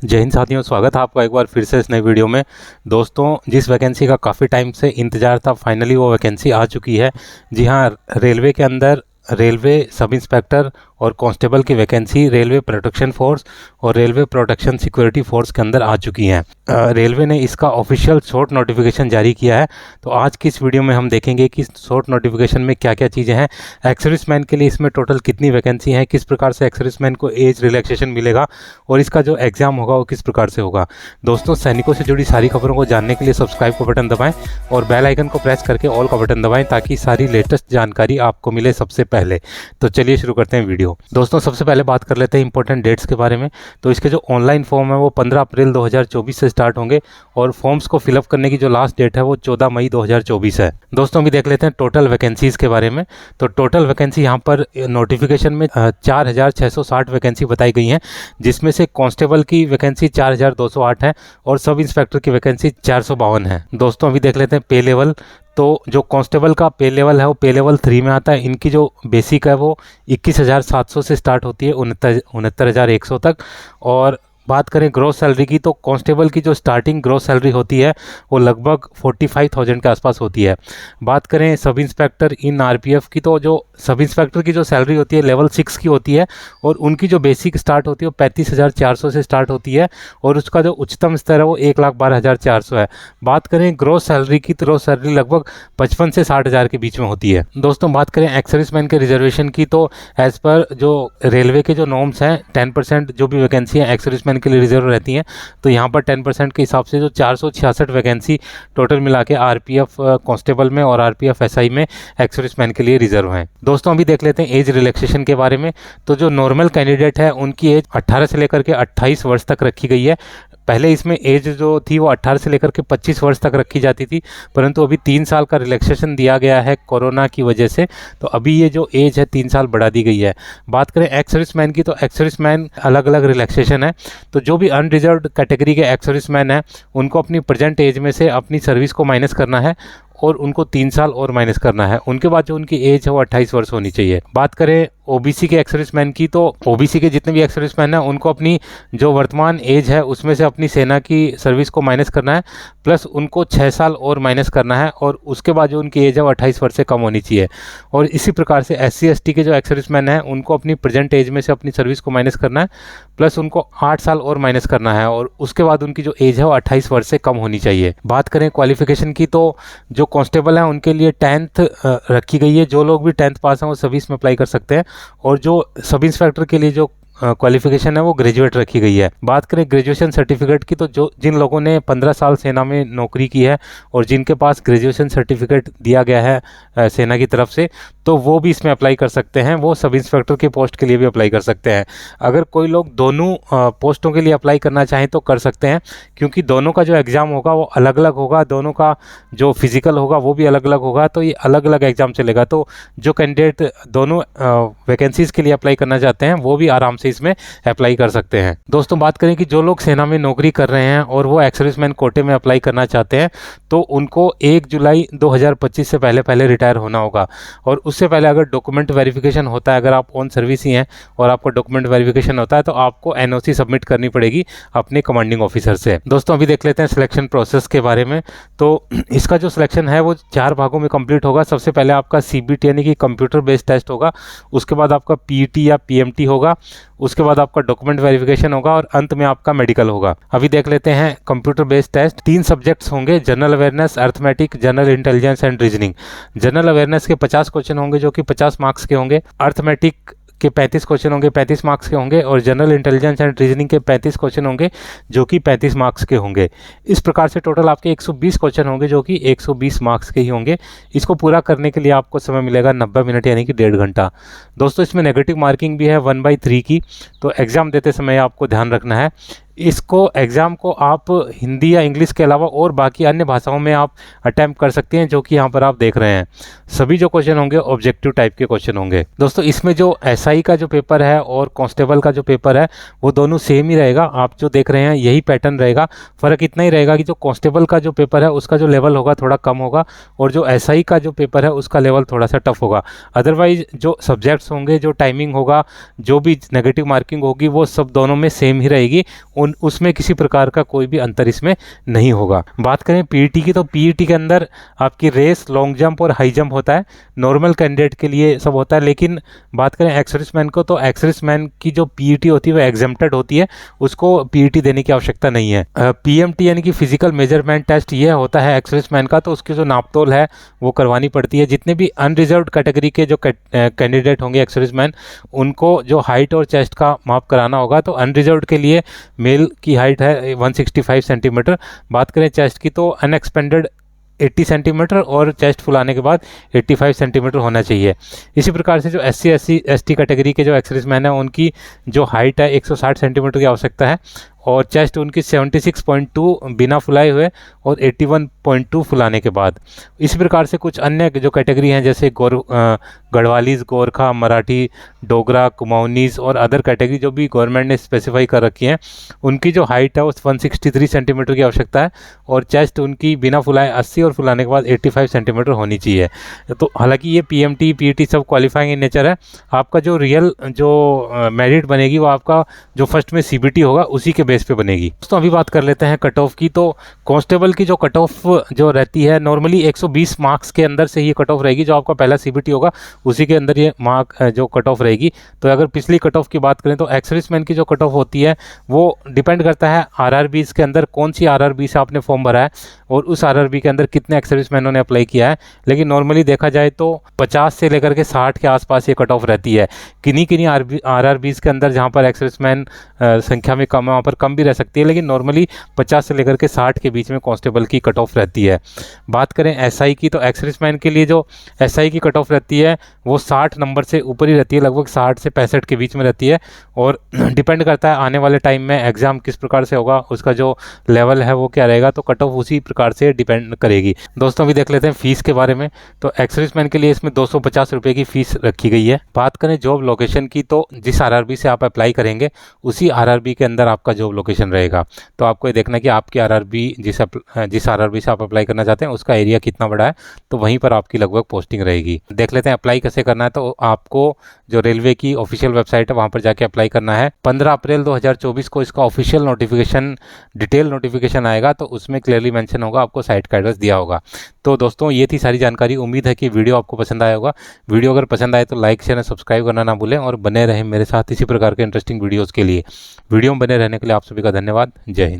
जय हिंद साथियों, स्वागत है आपका एक बार फिर से इस नई वीडियो में। दोस्तों, जिस वैकेंसी का काफ़ी टाइम से इंतज़ार था, फाइनली वो वैकेंसी आ चुकी है। जी हाँ, रेलवे के अंदर रेलवे सब इंस्पेक्टर और कांस्टेबल की वैकेंसी रेलवे प्रोटेक्शन फोर्स और रेलवे प्रोटेक्शन सिक्योरिटी फोर्स के अंदर आ चुकी हैं। रेलवे ने इसका ऑफिशियल शॉर्ट नोटिफिकेशन जारी किया है। तो आज की इस वीडियो में हम देखेंगे कि शॉर्ट नोटिफिकेशन में क्या क्या चीज़ें हैं, एक्स सर्विसमैन के लिए इसमें टोटल कितनी वैकेंसी है, किस प्रकार से एक्स सर्विसमैन को एज रिलैक्सेशन मिलेगा और इसका जो एग्ज़ाम होगा वो किस प्रकार से होगा। दोस्तों, सैनिकों से जुड़ी सारी खबरों को जानने के लिए सब्सक्राइब का बटन दबाएं और बेल आइकन को प्रेस करके ऑल का बटन दबाएं ताकि सारी लेटेस्ट जानकारी आपको मिले सबसे पहले। तो चलिए शुरू करते हैं वीडियो। दोस्तों, सबसे पहले बात कर लेते हैं इंपॉर्टेंट डेट्स के बारे में। तो इसके जो ऑनलाइन फॉर्म है वो 15 अप्रैल 2024 से स्टार्ट होंगे और फॉर्म्स को फिलअप करने की जो लास्ट डेट है वो 14 मई 2024 है। दोस्तों, अभी देख लेते हैं टोटल वैकेंसीज़ के बारे में। तो टोटल वैकेंसी यहाँ पर नोटिफिकेशन में 4660 वैकेंसी बताई गई हैं, जिसमें से कांस्टेबल की वैकेंसी 4208 है और सब इंस्पेक्टर की वैकेंसी 452 है। दोस्तों, अभी देख लेते हैं पे लेवल। तो जो कांस्टेबल का पे लेवल है वो पे लेवल 3 में आता है। इनकी जो बेसिक है वो 21,700 से स्टार्ट होती है 69,100 तक। और बात करें ग्रॉस सैलरी की, तो कांस्टेबल की जो स्टार्टिंग ग्रॉस सैलरी होती है वो लगभग 45,000 के आसपास होती है। बात करें सब इंस्पेक्टर इन आरपीएफ की, तो जो सब इंस्पेक्टर की जो सैलरी होती है लेवल 6 की होती है और उनकी जो बेसिक स्टार्ट होती है वो 35,400 से स्टार्ट होती है और उसका जो उच्चतम स्तर है वो 1,12,400 है। बात करें ग्रॉस सैलरी की, तो ग्रॉस सैलरी लगभग 55 से 60,000 के बीच में होती है। दोस्तों, बात करें एक्स सर्विसमैन के रिजर्वेशन की, तो एज पर जो रेलवे के जो नॉर्म्स हैं 10% जो भी वैकेंसी है एक्स सर्विसमैन के लिए रिजर्व रहती हैं। तो यहाँ पर 10% के हिसाब से जो 466 वैकेंसी टोटल मिला के आरपीएफ कांस्टेबल में और आरपीएफ एसआई में एक्स सर्विसमैन के लिए रिजर्व हैं। दोस्तों, अभी देख लेते हैं एज रिलैक्सेशन के बारे में। तो जो नॉर्मल कैंडिडेट है उनकी एज 18 से लेकर के 28 वर्ष तक रखी गई है। पहले इसमें एज जो थी वो 18 से लेकर के 25 वर्ष तक रखी जाती थी, परंतु अभी 3 साल का रिलैक्सेशन दिया गया है कोरोना की वजह से। तो अभी ये जो एज है 3 साल बढ़ा दी गई है। बात करें एक्स सर्विसमैन की, तो एक्स सर्विसमैन अलग अलग रिलैक्सेशन है। तो जो भी अनरिजर्व्ड कैटेगरी के एक्स सर्विसमैन है उनको अपनी प्रेजेंट एज में से अपनी सर्विस को माइनस करना है और उनको 3 साल और माइनस करना है। उनके बाद जो उनकी एज है वो 28 वर्ष होनी चाहिए। बात करें ओबीसी के एक्स सर्विसमैन की, तो ओबीसी के जितने भी एक्स सर्विसमैन हैं उनको अपनी जो वर्तमान एज है उसमें से अपनी सेना की सर्विस को माइनस करना है, प्लस उनको 6 साल और माइनस करना है और उसके बाद जो उनकी एज है वो 28 वर्ष से कम होनी चाहिए। और इसी प्रकार से SC ST के जो एक्स सर्विसमैन हैं उनको अपनी प्रेजेंट एज में से अपनी सर्विस को माइनस करना है, प्लस उनको 8 साल और माइनस करना है और उसके बाद उनकी जो एज है वो 28 वर्ष से कम होनी चाहिए। बात करें क्वालिफिकेशन की, तो जो कांस्टेबल हैं उनके लिए 10th रखी गई है। जो लोग भी 10th पास हैं वो सभी इसमें अप्लाई कर सकते हैं। और जो सब इंस्पेक्टर के लिए जो क्वालिफिकेशन है वो ग्रेजुएट रखी गई है। बात करें ग्रेजुएशन सर्टिफिकेट की, तो जो जिन लोगों ने 15 साल सेना में नौकरी की है और जिनके पास ग्रेजुएशन सर्टिफिकेट दिया गया है सेना की तरफ से, तो वो भी इसमें अप्लाई कर सकते हैं। वो सब इंस्पेक्टर के पोस्ट के लिए भी अप्लाई कर सकते हैं। अगर कोई लोग दोनों पोस्टों के लिए अप्लाई करना चाहें तो कर सकते हैं, क्योंकि दोनों का जो एग्ज़ाम होगा वो अलग अलग होगा, दोनों का जो फिजिकल होगा वो भी अलग अलग होगा। तो ये अलग अलग एग्ज़ाम चलेगा। तो जो कैंडिडेट दोनों वैकेंसीज़ के लिए अप्लाई करना चाहते हैं वो भी आराम से इसमें अप्लाई कर सकते हैं। दोस्तों, बात करें कि जो लोग सेना में नौकरी कर रहे हैं और वो एक्स सर्विसमैन कोटे में अप्लाई करना चाहते हैं तो उनको 1 जुलाई 2025 से पहले रिटायर होना होगा। और उससे पहले अगर डॉक्यूमेंट वेरिफिकेशन होता है, अगर आप ऑन सर्विस ही हैं और आपका डॉक्यूमेंट वेरिफिकेशन होता है तो आपको NOC सबमिट करनी पड़ेगी अपने कमांडिंग ऑफिसर से। दोस्तों, अभी देख लेते हैं सिलेक्शन प्रोसेस के बारे में। तो इसका जो सिलेक्शन है वो 4 भागों में कंप्लीट होगा। सबसे पहले आपका CBT यानी कि कंप्यूटर बेस्ड टेस्ट होगा, उसके बाद आपका PET या PMT होगा, उसके बाद आपका डॉक्यूमेंट वेरिफिकेशन होगा और अंत में आपका मेडिकल होगा। अभी देख लेते हैं कंप्यूटर बेस्ड टेस्ट। 3 सब्जेक्ट्स होंगे, general awareness, arithmetic, general intelligence and reasoning. General awareness के 50 क्वेश्चन होंगे जो कि 50 मार्क्स के होंगे। अर्थमेटिक के 35 क्वेश्चन होंगे, 35 मार्क्स के होंगे और जनरल इंटेलिजेंस एंड रीजनिंग के 35 क्वेश्चन होंगे जो कि 35 मार्क्स के होंगे। इस प्रकार से टोटल आपके 120 क्वेश्चन होंगे जो कि 120 मार्क्स के ही होंगे। इसको पूरा करने के लिए आपको समय मिलेगा 90 मिनट यानी कि 1.5 घंटा। दोस्तों, इसमें नेगेटिव मार्किंग भी है 1/3 की, तो एग्ज़ाम देते समय आपको ध्यान रखना है। इसको एग्ज़ाम को आप हिंदी या इंग्लिश के अलावा और बाकी अन्य भाषाओं में आप अटैम्प्ट कर सकते हैं, जो कि यहाँ पर आप देख रहे हैं। सभी जो क्वेश्चन होंगे ऑब्जेक्टिव टाइप के क्वेश्चन होंगे। दोस्तों, इसमें जो SI का जो पेपर है और कांस्टेबल का जो पेपर है वो दोनों सेम ही रहेगा। आप जो देख रहे हैं यही पैटर्न रहेगा। फ़र्क इतना ही रहेगा कि जो कांस्टेबल का जो पेपर है उसका जो लेवल होगा थोड़ा कम होगा और जो SI का जो पेपर है उसका लेवल थोड़ा सा टफ होगा। अदरवाइज जो सब्जेक्ट्स होंगे, जो टाइमिंग होगा, जो भी नेगेटिव मार्किंग होगी वो सब दोनों में सेम ही रहेगी। उसमें किसी प्रकार का कोई भी अंतर इसमें नहीं होगा। बात करें पीईटी की, तो पीईटी के अंदर आपकी रेस, लॉन्ग जंप और हाई जंप होता है। नॉर्मल कैंडिडेट के लिए सब होता है। लेकिन बात करें एक्स सर्विसमैन को, तो एक्स सर्विसमैन की जो पीईटी होती है वो एग्जेम्प्टेड होती है, उसको पीईटी देने की आवश्यकता नहीं है। पीएमटी यानी कि फिजिकल मेजरमेंट टेस्ट ये होता है एक्स सर्विसमैन का, तो उसकी जो नापतोल है वो करवानी पड़ती है। जितने भी अनरिजर्व्ड कैटेगरी के जो कैंडिडेट होंगे एक्स सर्विसमैन, उनको जो हाइट और चेस्ट का माप कराना होगा। तो अनरिजर्व्ड के लिए मेल की हाइट है 165 सेंटीमीटर। बात करें चेस्ट की, तो अनएक्सपेंडेड 80 सेंटीमीटर और चेस्ट फुलाने के बाद 85 सेंटीमीटर होना चाहिए। इसी प्रकार से जो SC SC ST कैटेगरी के जो एक्स सर्विसमैन हैं, उनकी जो हाइट है 160 सेंटीमीटर की आवश्यकता है और चेस्ट उनकी 76.2 बिना फुलाए हुए और 81.2 फुलाने के बाद। इसी प्रकार से कुछ अन्य जो कैटेगरी हैं जैसे गढ़वालीज, गोरखा, मराठी, डोगरा, कुमाऊनीज और अदर कैटेगरी जो भी गवर्नमेंट ने स्पेसिफाई कर रखी हैं, उनकी जो हाइट है वो 163 सेंटीमीटर की आवश्यकता है और चेस्ट उनकी बिना फुलाए 80 और फुलाने के बाद 85 सेंटीमीटर होनी चाहिए। तो हालांकि ये PMT PET सब क्वालिफाइंग इन नेचर है। आपका जो रियल जो मेरिट बनेगी वो आपका जो फर्स्ट में CBT होगा उसी के बेस पे बनेगी। दोस्तों अभी बात कर लेते हैं कट ऑफ की। तो कांस्टेबल की जो कट ऑफ जो रहती है नॉर्मली 120 मार्क्स के अंदर से ये कट ऑफ रहेगी। जो आपका पहला CBT होगा उसी के अंदर ये मार्क जो कट ऑफ रहेगी। तो अगर पिछली कट ऑफ की बात करें तो एक्स सर्विसमैन की जो कट ऑफ होती है वो डिपेंड करता है RRBs के अंदर कौन सी RRB से आपने फॉर्म भरा है और उस RRB के अंदर कितने एक्स सर्विसमैनों ने अप्लाई किया है। लेकिन नॉर्मली देखा जाए तो 50 से लेकर के 60 के आसपास ये कट ऑफ रहती है। किन्हीं RRBs के अंदर जहाँ पर एक्स सर्विसमैन संख्या में कम है वहाँ पर कम भी रह सकती है, लेकिन नॉर्मली 50 से लेकर के 60 के बीच में कांस्टेबल की कट ऑफ रहती है। बात करें SI की, तो एक्स सर्विसमैन के लिए जो SI की कट ऑफ रहती है वो 60 नंबर से ऊपर ही रहती है, लगभग 60 से 65 के बीच में रहती है और डिपेंड करता है आने वाले टाइम में एग्जाम किस प्रकार से होगा, उसका जो लेवल है वो क्या रहेगा, तो कट ऑफ उसी प्रकार से डिपेंड करेगी। दोस्तों अभी देख लेते हैं फीस के बारे में। तो एक्स सर्विसमैन के लिए इसमें 250 रुपये की फीस रखी गई है। बात करें जॉब लोकेशन की, तो जिस RRB से आप अप्लाई करेंगे उसी RRB के अंदर आपका जॉब लोकेशन रहेगा। तो आपको ये देखना है कि आपकी RRB जिस RRB से आप अप्लाई करना चाहते हैं उसका एरिया कितना बड़ा है, तो वहीं पर आपकी लगभग पोस्टिंग रहेगी। देख लेते हैं अप्लाई कैसे करना है। तो आपको जो रेलवे की ऑफिशियल वेबसाइट है वहाँ पर जाके अप्लाई करना है। 15 अप्रैल 2024 को इसका ऑफिशियल नोटिफिकेशन, डिटेल नोटिफिकेशन आएगा, तो उसमें क्लियरली मेंशन होगा, आपको साइट का एड्रेस दिया होगा। तो दोस्तों ये थी सारी जानकारी। उम्मीद है कि वीडियो आपको पसंद आया होगा। वीडियो अगर पसंद आए तो लाइक, शेयर और सब्सक्राइब करना ना भूलें और बने रहें मेरे साथ इसी प्रकार के इंटरेस्टिंग वीडियोज़ के लिए। वीडियो में बने रहने के लिए आप सभी का धन्यवाद। जय हिंद।